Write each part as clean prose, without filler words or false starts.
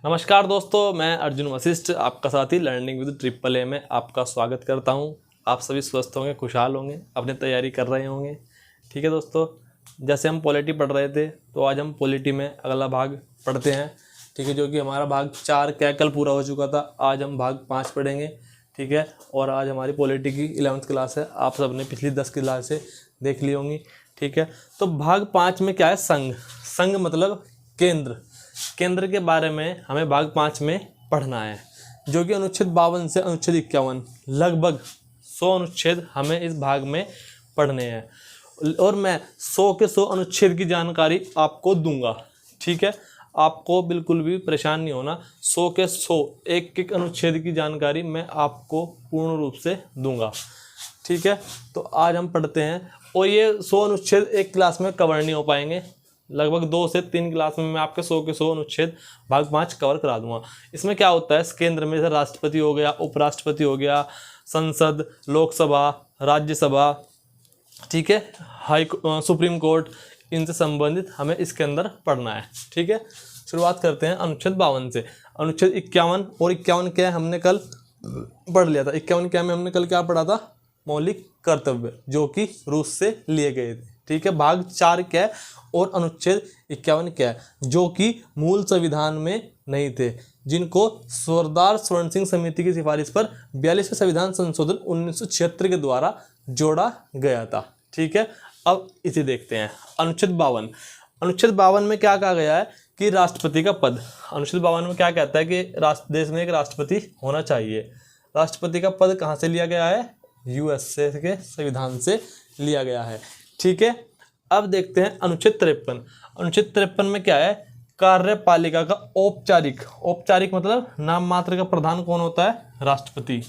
नमस्कार दोस्तों, मैं अर्जुन वशिष्ठ आपका साथी लर्निंग विद ट्रिपल ए में आपका स्वागत करता हूं। आप सभी स्वस्थ होंगे, खुशहाल होंगे, अपनी तैयारी कर रहे होंगे। ठीक है दोस्तों, जैसे हम पॉलिटी पढ़ रहे थे तो आज हम पॉलिटी में अगला भाग पढ़ते हैं। ठीक है, जो कि हमारा भाग 4 क्या कल पूरा हो चुका था। आज हम भाग 5 पढ़ेंगे। ठीक है, और आज हमारी पॉलिटी की 11वीं क्लास है। आप सब ने पिछली 10 क्लासें देख ली होंगी। ठीक है, तो भाग 5 में क्या है, संघ। संघ मतलब केंद्र। केंद्र के बारे में हमें भाग 5 में पढ़ना है, जो कि अनुच्छेद 52 से अनुच्छेद 51 लगभग 100 अनुच्छेद हमें इस भाग में पढ़ने हैं। और मैं 100 के 100 अनुच्छेद की जानकारी आपको दूंगा। ठीक है, आपको बिल्कुल भी परेशान नहीं होना। 100 के 100 एक एक अनुच्छेद की जानकारी मैं आपको पूर्ण रूप से दूंगा। ठीक है, तो आज हम पढ़ते हैं। और ये 100 अनुच्छेद एक क्लास में कवर नहीं हो पाएंगे। लगभग 2 से 3 क्लास में मैं आपके 100 के 100 अनुच्छेद भाग 5 कवर करा दूंगा। इसमें क्या होता है, इस केंद्र में जैसे राष्ट्रपति हो गया, उपराष्ट्रपति हो गया, संसद, लोकसभा, राज्यसभा, ठीक है, सुप्रीम कोर्ट, इनसे संबंधित हमें इसके अंदर पढ़ना है। ठीक है, शुरुआत करते हैं अनुच्छेद 52 से। अनुच्छेद 51 और 51 क्या है हमने कल पढ़ लिया था। 51 क्या में हमने कल क्या पढ़ा था, मौलिक कर्तव्य, जो कि रूस से लिए गए थे। ठीक है, भाग 4 क्या है और अनुच्छेद 51 क्या है, जो कि मूल संविधान में नहीं थे, जिनको सरदार स्वर्ण सिंह समिति की सिफारिश पर 42वें संविधान संशोधन 1976 के द्वारा जोड़ा गया था। ठीक है, अब इसे देखते हैं। अनुच्छेद 52। अनुच्छेद 52 में क्या कहा गया है कि राष्ट्रपति का पद। अनुच्छेद 52 में क्या कहता है कि देश में एक राष्ट्रपति होना चाहिए। राष्ट्रपति का पद कहाँ से लिया गया है, यूएसए के संविधान से लिया गया है। ठीक है, अब देखते हैं अनुच्छेद 53। अनुच्छेद 53 में क्या है, कार्यपालिका का औपचारिक मतलब नाम मात्र का प्रधान कौन होता है, राष्ट्रपति।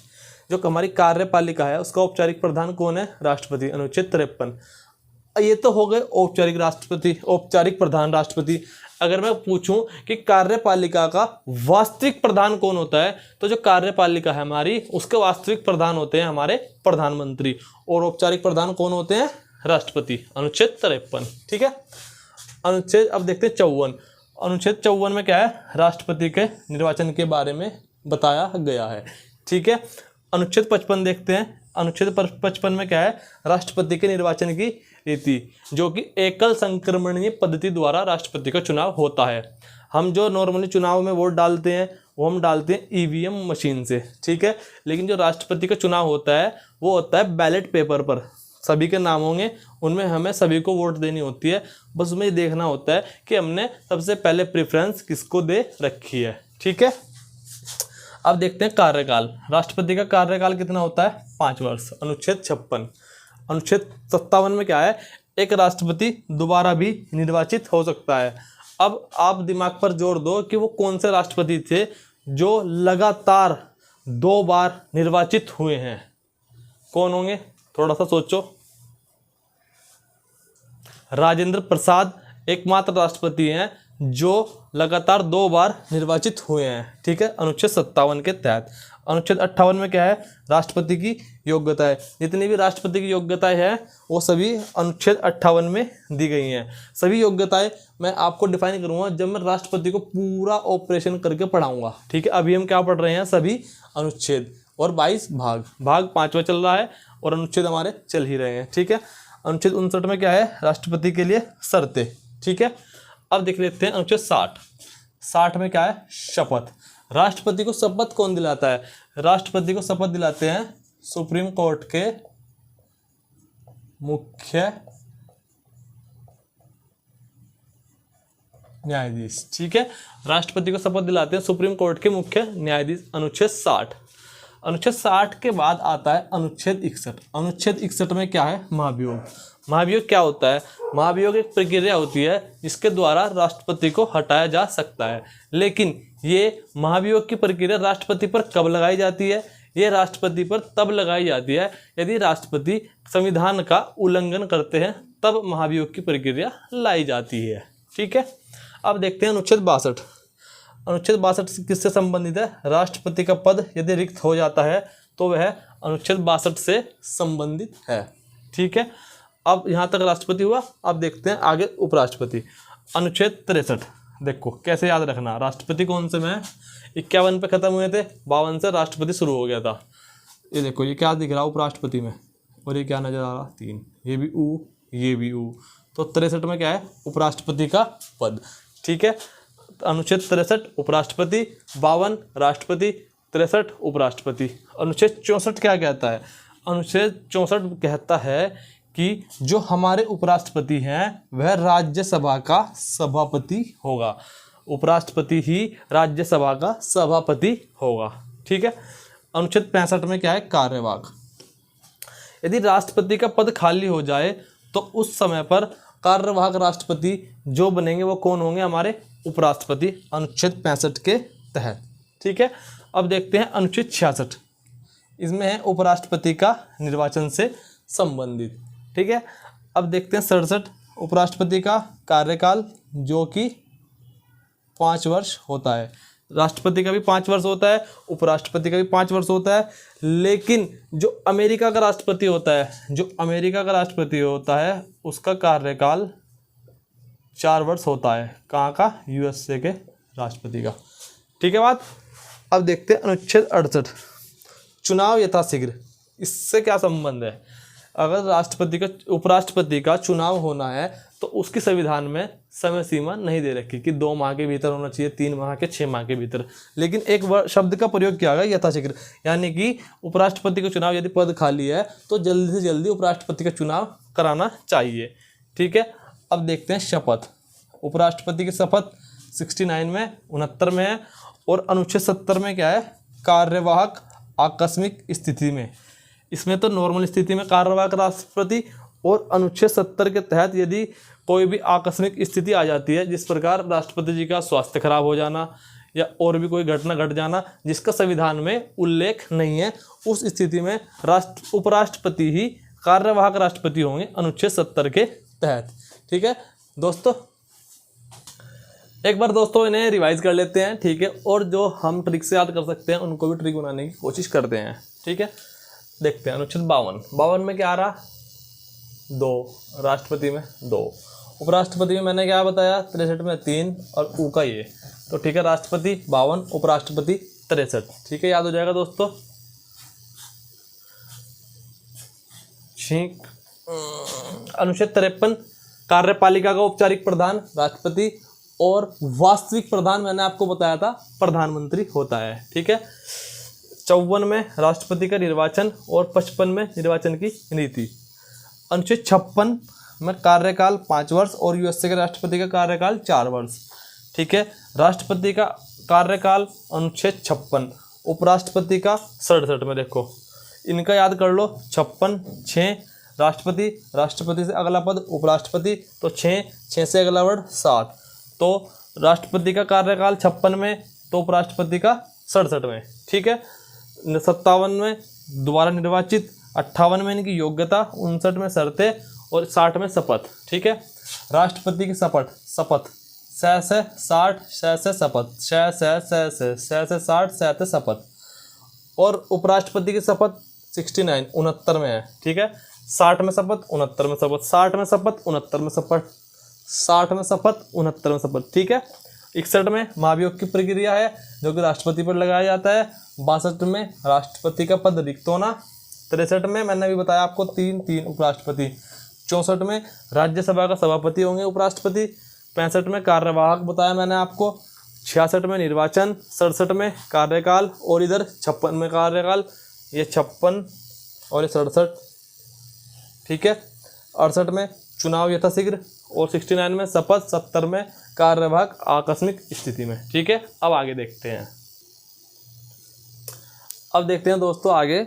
जो हमारी कार्यपालिका है उसका औपचारिक प्रधान कौन है, राष्ट्रपति। अनुच्छेद 53। ये तो हो गए औपचारिक राष्ट्रपति, औपचारिक प्रधान राष्ट्रपति। अगर मैं पूछूं कि कार्यपालिका का वास्तविक प्रधान कौन होता है, तो जो कार्यपालिका है हमारी उसके वास्तविक प्रधान होते हैं हमारे प्रधानमंत्री, और औपचारिक प्रधान कौन होते हैं, राष्ट्रपति। अनुच्छेद 53। ठीक है, अनुच्छेद अब देखते हैं 54। अनुच्छेद 54 में क्या है, राष्ट्रपति के निर्वाचन के बारे में बताया गया है। ठीक है, अनुच्छेद 55 देखते हैं। अनुच्छेद 55 में क्या है, राष्ट्रपति के निर्वाचन की रीति, जो कि एकल संक्रमणीय पद्धति द्वारा राष्ट्रपति का चुनाव होता है। हम जो नॉर्मली चुनाव में वोट डालते हैं वो हम डालते हैं ईवीएम मशीन से। ठीक है, लेकिन जो राष्ट्रपति का चुनाव होता है वो होता है बैलेट पेपर पर। सभी के नाम होंगे, उनमें हमें सभी को वोट देनी होती है। बस उसमें देखना होता है कि हमने सबसे पहले प्रेफरेंस किसको दे रखी है। ठीक है, अब देखते हैं कार्यकाल। राष्ट्रपति का कार्यकाल कितना होता है, 5 वर्ष। अनुच्छेद 56। अनुच्छेद 57 में क्या है, एक राष्ट्रपति दोबारा भी निर्वाचित हो सकता है। अब आप दिमाग पर जोर दो कि वो कौन से राष्ट्रपति थे जो लगातार 2 बार निर्वाचित हुए हैं। कौन होंगे, थोड़ा सा सोचो। राजेंद्र प्रसाद एकमात्र राष्ट्रपति हैं जो लगातार 2 बार निर्वाचित हुए हैं। ठीक है, अनुच्छेद 57 के तहत। अनुच्छेद 58 में क्या है, राष्ट्रपति की योग्यताएं। जितनी भी राष्ट्रपति की योग्यताएं हैं वो सभी अनुच्छेद 58 में दी गई हैं। सभी योग्यताएं मैं आपको डिफाइन करूंगा जब मैं राष्ट्रपति को पूरा ऑपरेशन करके पढ़ाऊंगा। ठीक है, अभी हम क्या पढ़ रहे हैं, सभी अनुच्छेद और 22 भाग 5वां चल रहा है और अनुच्छेद हमारे चल ही रहे हैं। ठीक है, अनुच्छेद 59 में क्या है, राष्ट्रपति के लिए शर्तें। ठीक है, अब देख लेते हैं अनुच्छेद 60। 60 में क्या है, शपथ। राष्ट्रपति को शपथ कौन दिलाता है, राष्ट्रपति को शपथ दिलाते हैं सुप्रीम कोर्ट के मुख्य न्यायाधीश। ठीक है, राष्ट्रपति को शपथ दिलाते हैं सुप्रीम कोर्ट के मुख्य न्यायाधीश। अनुच्छेद 60। अनुच्छेद 60 के बाद आता है अनुच्छेद 61। अनुच्छेद 61 में क्या है, महाभियोग। महाभियोग क्या होता है, महाभियोग एक प्रक्रिया होती है जिसके द्वारा राष्ट्रपति को हटाया जा सकता है। लेकिन ये महाभियोग की प्रक्रिया राष्ट्रपति पर कब लगाई जाती है, ये राष्ट्रपति पर तब लगाई जाती है यदि राष्ट्रपति संविधान का उल्लंघन करते हैं, तब महाभियोग की प्रक्रिया लाई जाती है। ठीक है, अब देखते हैं अनुच्छेद 62। अनुच्छेद 62 किससे संबंधित है, राष्ट्रपति का पद यदि रिक्त हो जाता है तो वह अनुच्छेद 62 से संबंधित है। ठीक है, अब यहाँ तक राष्ट्रपति हुआ। अब देखते हैं आगे उपराष्ट्रपति। अनुच्छेद 63। देखो कैसे याद रखना, राष्ट्रपति कौन से में 51 पे ख़त्म हुए थे, 52 से राष्ट्रपति शुरू हो गया था। ये देखो ये क्या दिख रहा है उपराष्ट्रपति में, और ये क्या नज़र आ रहा 3, ये भी ऊ ये भी ऊ, तो 63 में क्या है उपराष्ट्रपति का पद। ठीक है, अनुच्छेद 63 उपराष्ट्रपति, 52 राष्ट्रपति, 63 उपराष्ट्रपति। अनुच्छेद 64 क्या कहता है? अनुच्छेद 64 कहता है कि जो हमारे उपराष्ट्रपति हैं वह राज्यसभा का सभापति होगा, उपराष्ट्रपति ही राज्यसभा का सभापति होगा। ठीक है, अनुच्छेद 65 में क्या है कार्यवाहक, यदि राष्ट्रपति का पद खाली हो जाए तो उस समय पर कार्यवाहक राष्ट्रपति जो बनेंगे वो कौन होंगे? हमारे उपराष्ट्रपति, अनुच्छेद 65 के तहत। ठीक है, अब देखते हैं अनुच्छेद 66, इसमें है उपराष्ट्रपति का निर्वाचन से संबंधित। ठीक है, अब देखते हैं 67 उपराष्ट्रपति का कार्यकाल जो कि 5 वर्ष होता है। राष्ट्रपति का भी 5 वर्ष होता है, उपराष्ट्रपति का भी 5 वर्ष होता है, लेकिन जो अमेरिका का राष्ट्रपति होता है, जो अमेरिका का राष्ट्रपति होता है उसका कार्यकाल 4 वर्ष होता है। कहाँ का? यूएसए के राष्ट्रपति का। ठीक है बात। अब देखते हैं अनुच्छेद 68 चुनाव यथाशीघ्र, इससे क्या संबंध है? अगर राष्ट्रपति का उपराष्ट्रपति का चुनाव होना है तो उसकी संविधान में समय सीमा नहीं दे रखी कि 2 माह के भीतर होना चाहिए, 3 माह के, 6 माह के भीतर, लेकिन एक शब्द का प्रयोग किया गया यथाशीघ्र, यानी कि उपराष्ट्रपति का चुनाव यदि पद खाली है तो जल्दी से जल्दी उपराष्ट्रपति का चुनाव कराना चाहिए। ठीक है, अब देखते हैं शपथ। उपराष्ट्रपति की शपथ 69 में 69 में है, और अनुच्छेद 70 में क्या है? कार्यवाहक आकस्मिक स्थिति में, इसमें तो नॉर्मल स्थिति में कार्यवाहक राष्ट्रपति, और अनुच्छेद 70 के तहत यदि कोई भी आकस्मिक स्थिति आ जाती है, जिस प्रकार राष्ट्रपति जी का स्वास्थ्य खराब हो जाना या और भी कोई घटना घट जाना जिसका संविधान में उल्लेख नहीं है, उस स्थिति में उपराष्ट्रपति ही कार्यवाहक राष्ट्रपति होंगे अनुच्छेद 70 के तहत। ठीक है दोस्तों, एक बार दोस्तों इन्हें रिवाइज कर लेते हैं। ठीक है, और जो हम ट्रिक से याद कर सकते हैं उनको भी ट्रिक बनाने की कोशिश करते हैं। ठीक है, देखते हैं अनुच्छेद 52 में क्या आ रहा? 2, राष्ट्रपति में 2, उपराष्ट्रपति में मैंने क्या बताया? 63 में 3 और ऊ का ये, तो ठीक है राष्ट्रपति 52, उपराष्ट्रपति 63। ठीक है, याद हो जाएगा दोस्तों। ठीक, अनुच्छेद 53 कार्यपालिका का औपचारिक प्रधान राष्ट्रपति, और वास्तविक प्रधान मैंने आपको बताया था प्रधानमंत्री होता है। ठीक है, 54 में राष्ट्रपति का निर्वाचन, और 55 में निर्वाचन की नीति। अनुच्छेद 56 में कार्यकाल 5 वर्ष, और यूएसए के राष्ट्रपति का कार्यकाल 4 वर्ष। ठीक है, राष्ट्रपति का कार्यकाल अनुच्छेद 56, उपराष्ट्रपति का 67 में देखो, इनका याद कर लो। 56 6 राष्ट्रपति, राष्ट्रपति से अगला पद उपराष्ट्रपति, तो 6 से अगला वर्ड 7, तो राष्ट्रपति का कार्यकाल 56 में, तो उपराष्ट्रपति का 67 में। ठीक है, 57 में दोबारा निर्वाचित, 58 में इनकी योग्यता, 59 में शर्तें, और 60 में शपथ। ठीक है, राष्ट्रपति की शपथ 60 से शपथ 60 शपथ, और उपराष्ट्रपति की शपथ 69 में है। ठीक है, 60 में शपथ 69 में शपथ, 60 में शपथ 69 में शपथ, 60 में शपथ 69 में शपथ। ठीक है, 61 में महाभियोग की प्रक्रिया है जो कि राष्ट्रपति पर लगाया जाता है। 62 में राष्ट्रपति का पद रिक्त होना। 63 में मैंने अभी बताया आपको 3 उपराष्ट्रपति। 64 में राज्यसभा का सभापति होंगे उपराष्ट्रपति। 65 में कार्यवाहक बताया मैंने आपको। 66 में निर्वाचन। 67 में कार्यकाल, और इधर 56 में कार्यकाल। ये 56 और ये 67। ठीक है, 68 में चुनाव यथाशीघ्र, और 69 में शपथ, 70 में कार्यवाहक आकस्मिक स्थिति में। ठीक है, अब आगे देखते हैं। अब देखते हैं दोस्तों आगे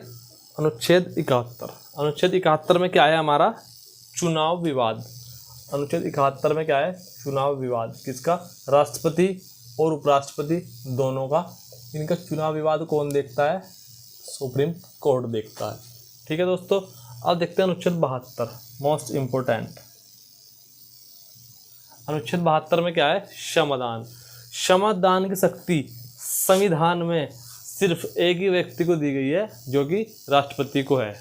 अनुच्छेद 71। अनुच्छेद 71 में क्या है हमारा? चुनाव विवाद। अनुच्छेद 71 में क्या है? चुनाव विवाद। किसका? राष्ट्रपति और उपराष्ट्रपति दोनों का। इनका चुनाव विवाद कौन देखता है? सुप्रीम कोर्ट देखता है। ठीक है दोस्तों, अब देखते हैं अनुच्छेद 72, मोस्ट इम्पोर्टेंट। अनुच्छेद 72 में क्या है? क्षमादान। क्षमादान की शक्ति संविधान में सिर्फ एक ही व्यक्ति को दी गई है, जो कि राष्ट्रपति को है।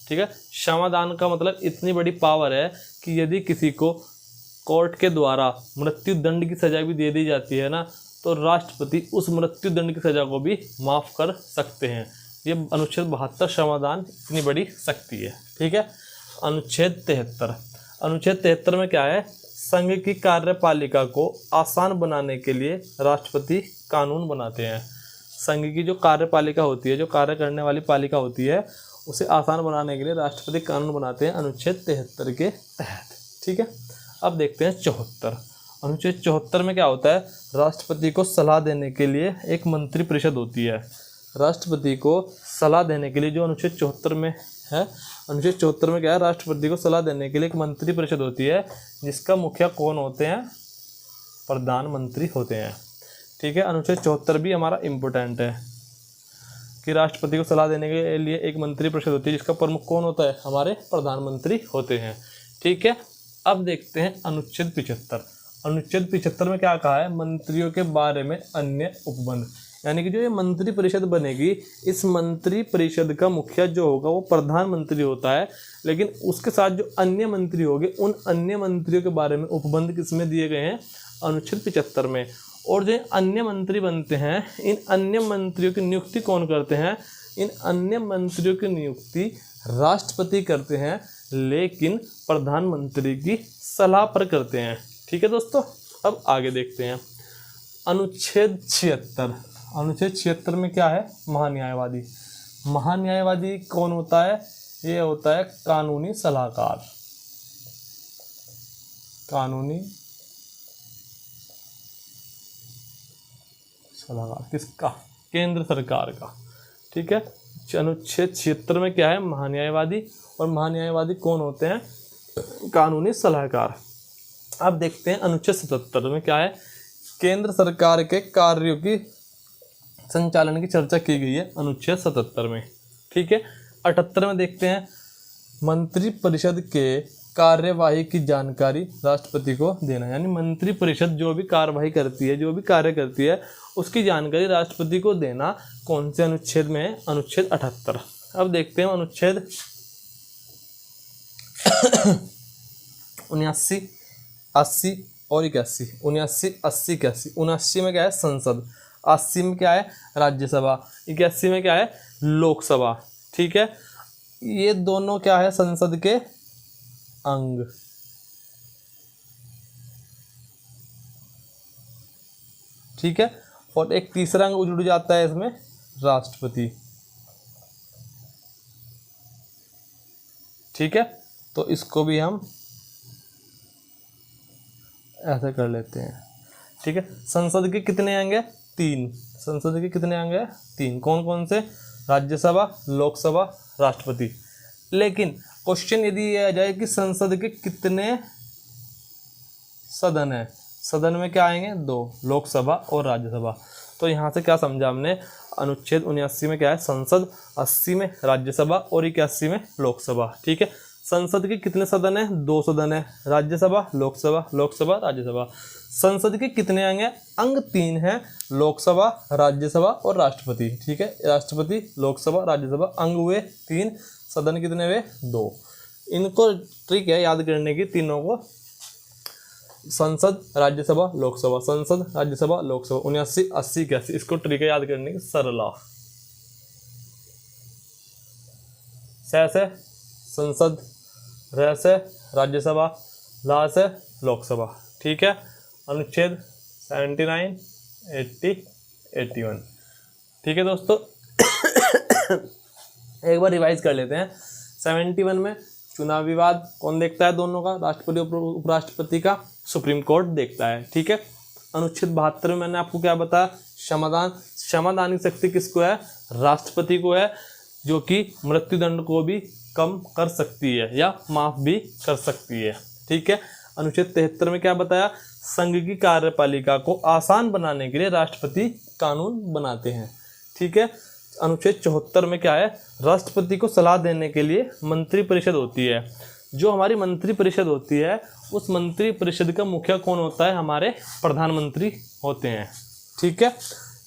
ठीक है, क्षमादान का मतलब इतनी बड़ी पावर है कि यदि किसी को कोर्ट के द्वारा मृत्यु दंड की सजा भी दे दी जाती है ना, तो राष्ट्रपति उस मृत्यु दंड की सजा को भी माफ़ कर सकते हैं। ये अनुच्छेद 72 समाधान इतनी बड़ी शक्ति है। ठीक है। अनुच्छेद 73, अनुच्छेद 73 में क्या है, संघ की कार्यपालिका को आसान बनाने के लिए राष्ट्रपति कानून बनाते हैं। संघ की जो कार्यपालिका होती है, जो कार्य करने वाली पालिका होती है, उसे आसान बनाने के लिए राष्ट्रपति कानून बनाते हैं अनुच्छेद 73 के तहत। ठीक है। अब देखते हैं 74। अनुच्छेद 74 में क्या होता है, राष्ट्रपति को सलाह देने के लिए एक मंत्री परिषद होती है। राष्ट्रपति को सलाह देने के लिए जो अनुच्छेद 74 में है, अनुच्छेद 74 में क्या है, राष्ट्रपति को सलाह देने के लिए एक मंत्री परिषद होती है, जिसका मुखिया कौन होते हैं, प्रधानमंत्री होते हैं। ठीक है। अनुच्छेद 74 भी हमारा इम्पोर्टेंट है कि राष्ट्रपति को सलाह देने के लिए एक मंत्री परिषद होती है, जिसका प्रमुख कौन होता है, हमारे प्रधानमंत्री होते हैं। ठीक है। अब देखते हैं अनुच्छेद 75। अनुच्छेद 75 में क्या कहा है, मंत्रियों के बारे में अन्य उपबंध, यानी कि जो ये मंत्री परिषद बनेगी, इस मंत्री परिषद का मुखिया जो होगा वो प्रधानमंत्री होता है, लेकिन उसके साथ जो अन्य मंत्री होंगे, उन अन्य मंत्रियों के बारे में उपबंध किसमें दिए गए हैं, अनुच्छेद 75 में। और जो अन्य मंत्री बनते हैं, इन अन्य मंत्रियों की नियुक्ति कौन करते हैं, इन अन्य मंत्रियों की नियुक्ति राष्ट्रपति करते हैं, लेकिन प्रधानमंत्री की सलाह पर करते हैं। ठीक है दोस्तों। अब आगे देखते हैं अनुच्छेद 76। अनुच्छेद 76 में क्या है, महान्यायवादी। महान्यायवादी कौन होता है, ये होता है कानूनी सलाहकार। कानूनी सलाहकार किसका, केंद्र सरकार का। ठीक है। अनुच्छेद 76 में क्या है, महान्यायवादी, और महान्यायवादी कौन होते हैं, कानूनी सलाहकार। अब देखते हैं अनुच्छेद 77 में क्या है, केंद्र सरकार के कार्यों की संचालन की चर्चा की गई है अनुच्छेद 77 में। ठीक है। 78 में देखते हैं, मंत्री परिषद के कार्यवाही की जानकारी राष्ट्रपति को देना, यानी मंत्री परिषद जो भी कार्यवाही करती है, जो भी कार्य करती है, उसकी जानकारी राष्ट्रपति को देना कौन से अनुच्छेद में है, अनुच्छेद 78। अब देखते हैं अनुच्छेद 79, 80 और 81। 79, 80, 81। 79 में क्या है, संसद। 80 में क्या है, राज्यसभा। 81 में क्या है, लोकसभा। ठीक है। ये दोनों क्या है, संसद के अंग। ठीक है। और एक तीसरा अंग जुड़ जाता है इसमें, राष्ट्रपति। ठीक है। तो इसको भी हम ऐसे कर लेते हैं। ठीक है। संसद के कितने अंग हैं, 3। संसद के कितने अंग हैं, 3। कौन कौन से, राज्यसभा, लोकसभा, राष्ट्रपति। लेकिन क्वेश्चन यदि ये आ जाए कि संसद के कितने सदन है, सदन में क्या आएंगे, 2, लोकसभा और राज्यसभा। तो यहाँ से क्या समझा हमने, अनुच्छेद 79 में क्या है, संसद, 80 में राज्यसभा और 81 में लोकसभा। ठीक है। संसद के कितने सदन है, 2 सदन है, राज्यसभा, लोकसभा, लोकसभा, राज्यसभा। संसद के कितने अंग हैं, अंग 3 हैं, लोकसभा, राज्यसभा और राष्ट्रपति। ठीक है। राष्ट्रपति, लोकसभा, राज्यसभा, अंग हुए 3, सदन कितने हुए, 2। इनको ट्रिक है याद करने की, तीनों को, संसद, राज्यसभा, लोकसभा, संसद, राज्यसभा, लोकसभा। 79, 80, 81, इसको ट्रिक है याद करने की, सरला। से संसद, र से राज्यसभा, ला से लोकसभा। ठीक है। अनुच्छेद 79, 80, 81। ठीक है दोस्तों। एक बार रिवाइज कर लेते हैं। 71 में चुनाव विवाद कौन देखता है, दोनों का, राष्ट्रपति और उपराष्ट्रपति का, सुप्रीम कोर्ट देखता है। ठीक है। अनुच्छेद 72 में मैंने आपको क्या बताया, समाधान। समाधान की शक्ति किसको है, राष्ट्रपति को है, जो कि मृत्युदंड को भी कम कर सकती है या माफ भी कर सकती है। ठीक है। अनुच्छेद 73 में क्या बताया, संघ की कार्यपालिका को आसान बनाने के लिए राष्ट्रपति कानून बनाते हैं। ठीक है। अनुच्छेद 74 में क्या है, राष्ट्रपति को सलाह देने के लिए मंत्री परिषद होती है। जो हमारी मंत्री परिषद होती है, उस मंत्री परिषद का मुखिया कौन होता है, हमारे प्रधानमंत्री होते हैं। ठीक है।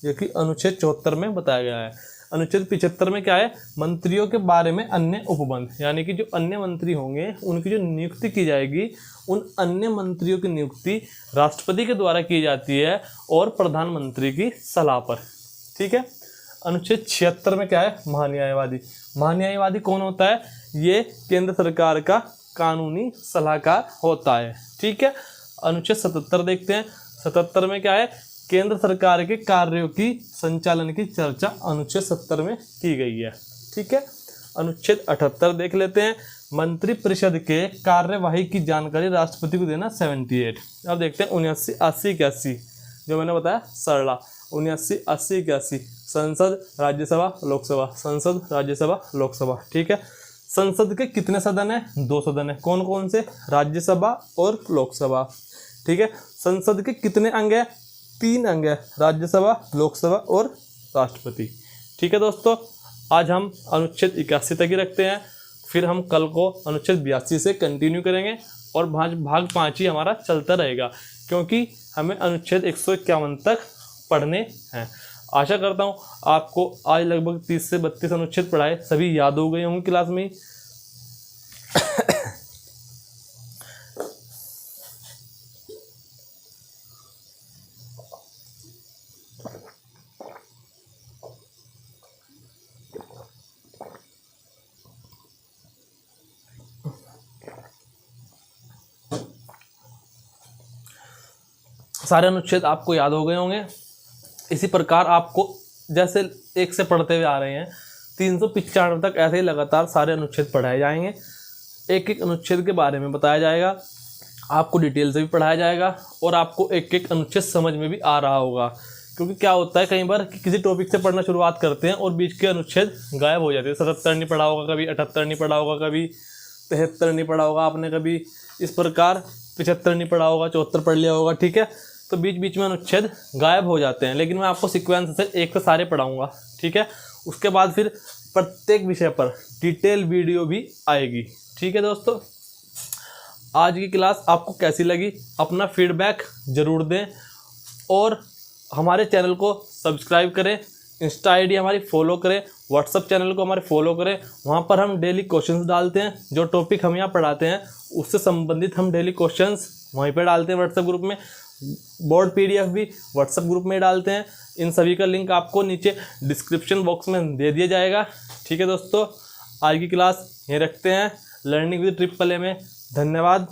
ये कि अनुच्छेद 74 में बताया गया है। अनुच्छेद 75 में क्या है, मंत्रियों के बारे में अन्य उपबंध, यानी कि जो अन्य मंत्री होंगे उनकी जो नियुक्ति की जाएगी, उन अन्य मंत्रियों की नियुक्ति राष्ट्रपति के द्वारा की जाती है और प्रधानमंत्री की सलाह पर। ठीक है। अनुच्छेद 76 में क्या है, महान्यायवादी। महान्यायवादी कौन होता है, ये केंद्र सरकार का कानूनी सलाहकार होता है। ठीक है। अनुच्छेद 77 देखते हैं। 77 में क्या है, केंद्र सरकार के कार्यों की संचालन की चर्चा अनुच्छेद 70 में की गई है। ठीक है। अनुच्छेद 78 देख लेते हैं। मंत्रिपरिषद के कार्यवाही की जानकारी राष्ट्रपति को देना 78। अब देखते हैं 79, 80, 81 जो मैंने बताया सरला। 79, 80, 81 संसद, राज्यसभा, लोकसभा, संसद, राज्यसभा, लोकसभा। ठीक है। संसद के कितने सदन है, 2 सदन है। कौन कौन से, राज्यसभा और लोकसभा। ठीक है। संसद के कितने अंग है, 3 अंग है, राज्यसभा, लोकसभा और राष्ट्रपति। ठीक है दोस्तों, आज हम अनुच्छेद 81 तक ही रखते हैं, फिर हम कल को अनुच्छेद 82 से कंटिन्यू करेंगे और भाग 5 ही हमारा चलता रहेगा, क्योंकि हमें अनुच्छेद 151 तक पढ़ने हैं। आशा करता हूँ आपको आज लगभग 30 से 32 अनुच्छेद पढ़ाए सभी याद हो गए होंगे क्लास में। सारे अनुच्छेद आपको याद हो गए होंगे। इसी प्रकार आपको जैसे एक से पढ़ते हुए आ रहे हैं 395 तक ऐसे ही लगातार सारे अनुच्छेद पढ़ाए जाएंगे। एक एक अनुच्छेद के बारे में बताया जाएगा, आपको डिटेल से भी पढ़ाया जाएगा और आपको एक एक अनुच्छेद समझ में भी आ रहा होगा। क्योंकि क्या होता है कई बार कि किसी टॉपिक से पढ़ना शुरुआत करते हैं और बीच के अनुच्छेद गायब हो जाते हैं। 77 नहीं पढ़ा होगा कभी, 78 नहीं पढ़ा होगा कभी, 73 नहीं पढ़ा होगा आपने कभी, इस प्रकार 75 नहीं पढ़ा होगा, 74 पढ़ लिया होगा। ठीक है। तो बीच बीच में अनुच्छेद गायब हो जाते हैं, लेकिन मैं आपको सीक्वेंस से एक से सारे पढ़ाऊंगा। ठीक है। उसके बाद फिर प्रत्येक विषय पर डिटेल वीडियो भी आएगी। ठीक है दोस्तों, आज की क्लास आपको कैसी लगी अपना फीडबैक ज़रूर दें और हमारे चैनल को सब्सक्राइब करें, इंस्टा आईडी हमारी फॉलो करें, व्हाट्सअप चैनल को हमारे फॉलो करें। वहाँ पर हम डेली क्वेश्चंस डालते हैं, जो टॉपिक हम यहाँ पढ़ाते हैं उससे संबंधित हम डेली क्वेश्चंस वहीं पर डालते हैं। व्हाट्सएप ग्रुप में बोर्ड PDF भी व्हाट्सएप ग्रुप में डालते हैं। इन सभी का लिंक आपको नीचे डिस्क्रिप्शन बॉक्स में दे दिया जाएगा। ठीक है दोस्तों, आज की क्लास यहीं रखते हैं। लर्निंग विद ट्रिपल ए में धन्यवाद।